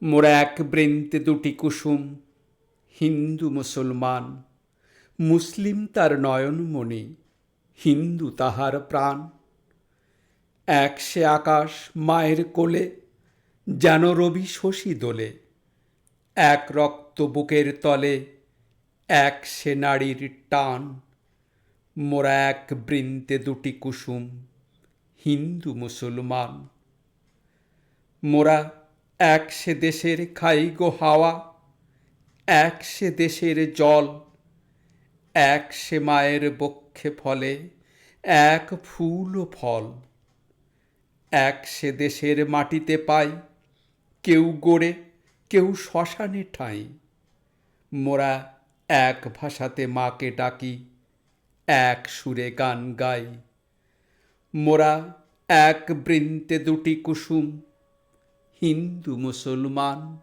মোরা এক বৃন্তে দুটি কুসুম, হিন্দু মুসলমান। মুসলিম তার নয়নমণি, হিন্দু তাহার প্রাণ। এক সে আকাশ মায়ের কোলে, যেন রবি শশী দোলে। এক রক্ত বুকের তলে, এক সে নারীর টান। মোরা এক বৃন্তে দুটি কুসুম, হিন্দু মুসলমান। মোরা এক সে দেশের খাই গো হাওয়া, এক সে দেশের জল। এক সে মায়ের বক্ষে ফলে এক ফুল ও ফল। এক সে দেশের মাটিতে পাই, কেউ গড়ে কেউ শ্মশানে ঠাঁই। মোরা এক ভাষাতে মাকে ডাকি, এক সুরে গান গাই। মোরা এক বৃন্তে দুটি কুসুম, হিন্দু মুসলমান।